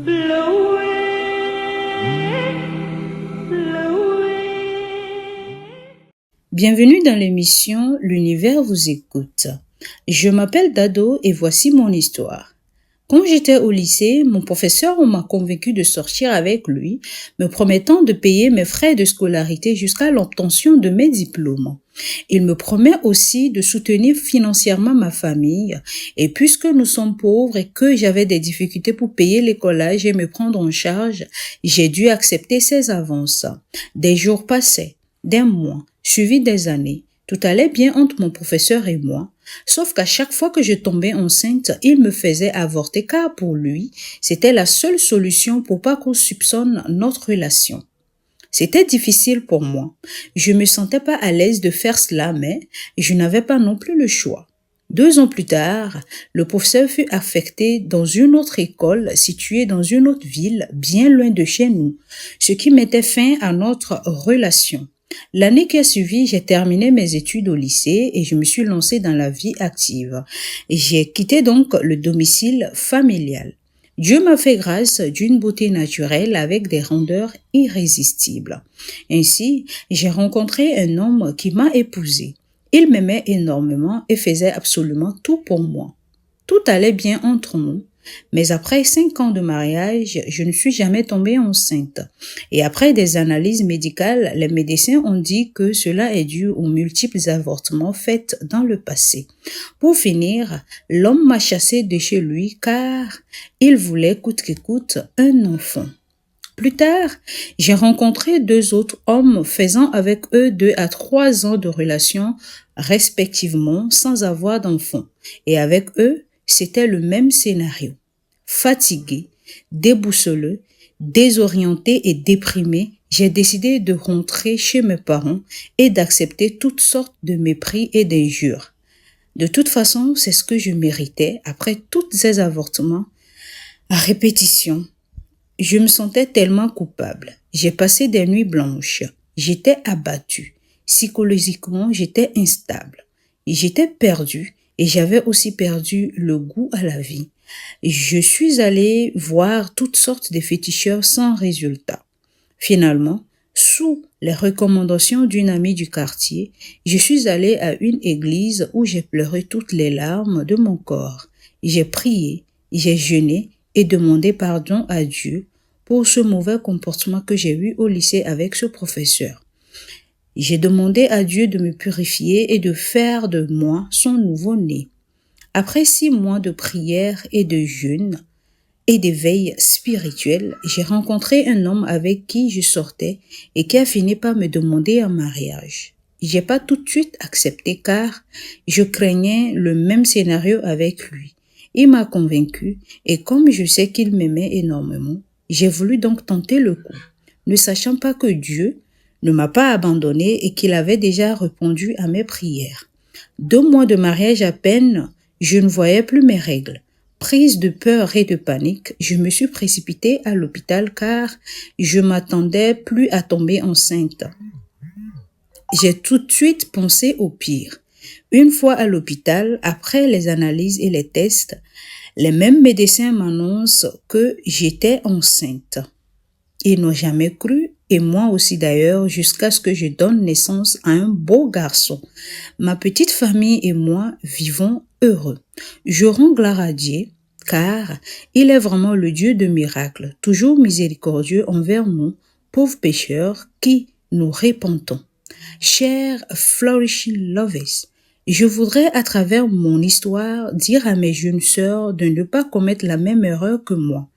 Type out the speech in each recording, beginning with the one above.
Blow away. Bienvenue dans l'émission L'univers vous écoute. Je m'appelle Dado et voici mon histoire. Quand j'étais au lycée, mon professeur m'a convaincu de sortir avec lui, me promettant de payer mes frais de scolarité jusqu'à l'obtention de mes diplômes. Il me promet aussi de soutenir financièrement ma famille, et puisque nous sommes pauvres et que j'avais des difficultés pour payer l'écolage et me prendre en charge, j'ai dû accepter ces avances. Des jours passaient, des mois, suivis des années. Tout allait bien entre mon professeur et moi, sauf qu'à chaque fois que je tombais enceinte, il me faisait avorter car pour lui, c'était la seule solution pour pas qu'on soupçonne notre relation. C'était difficile pour moi. Je me sentais pas à l'aise de faire cela, mais je n'avais pas non plus le choix. 2 ans plus tard, le professeur fut affecté dans une autre école située dans une autre ville, bien loin de chez nous, ce qui mettait fin à notre relation. L'année qui a suivi, j'ai terminé mes études au lycée et je me suis lancée dans la vie active. J'ai quitté donc le domicile familial. Dieu m'a fait grâce d'une beauté naturelle avec des rondeurs irrésistibles. Ainsi, j'ai rencontré un homme qui m'a épousée. Il m'aimait énormément et faisait absolument tout pour moi. Tout allait bien entre nous. Mais après 5 ans de mariage, je ne suis jamais tombée enceinte. Et après des analyses médicales, les médecins ont dit que cela est dû aux multiples avortements faits dans le passé. Pour finir, l'homme m'a chassée de chez lui car il voulait coûte que coûte un enfant. Plus tard, j'ai rencontré 2 autres hommes faisant avec eux 2 à 3 ans de relation respectivement sans avoir d'enfant. Et avec eux, c'était le même scénario. Fatigué, déboussolé, désorienté et déprimé, j'ai décidé de rentrer chez mes parents et d'accepter toutes sortes de mépris et d'injures. De toute façon, c'est ce que je méritais après tous ces avortements à répétition. Je me sentais tellement coupable. J'ai passé des nuits blanches. J'étais abattue. Psychologiquement, j'étais instable. J'étais perdue et j'avais aussi perdu le goût à la vie. Je suis allée voir toutes sortes de féticheurs sans résultat. Finalement, sous les recommandations d'une amie du quartier, je suis allée à une église où j'ai pleuré toutes les larmes de mon corps. J'ai prié, j'ai jeûné et demandé pardon à Dieu pour ce mauvais comportement que j'ai eu au lycée avec ce professeur. J'ai demandé à Dieu de me purifier et de faire de moi son nouveau-né. Après 6 mois de prière et de jeûne et d'éveil spirituel, j'ai rencontré un homme avec qui je sortais et qui a fini par me demander en mariage. J'ai pas tout de suite accepté car je craignais le même scénario avec lui. Il m'a convaincue et comme je sais qu'il m'aimait énormément, j'ai voulu donc tenter le coup, ne sachant pas que Dieu ne m'a pas abandonné et qu'il avait déjà répondu à mes prières. 2 mois de mariage à peine, je ne voyais plus mes règles. Prise de peur et de panique, je me suis précipitée à l'hôpital car je m'attendais plus à tomber enceinte. J'ai tout de suite pensé au pire. Une fois à l'hôpital, après les analyses et les tests, les mêmes médecins m'annoncent que j'étais enceinte. Ils n'ont jamais cru, et moi aussi d'ailleurs, jusqu'à ce que je donne naissance à un beau garçon. Ma petite famille et moi vivons heureux. Je rends gloire à Dieu, car il est vraiment le Dieu de miracles, toujours miséricordieux envers nous, pauvres pécheurs, qui nous repentons. Chers Flourishing Lovers, je voudrais à travers mon histoire dire à mes jeunes sœurs de ne pas commettre la même erreur que moi.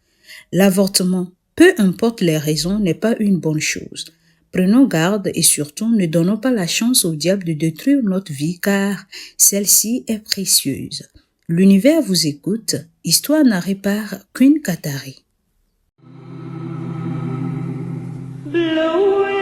L'avortement, peu importe les raisons, n'est pas une bonne chose. Prenons garde et surtout ne donnons pas la chance au diable de détruire notre vie car celle-ci est précieuse. L'univers vous écoute, histoire narrée par Queen Katari. Blow away.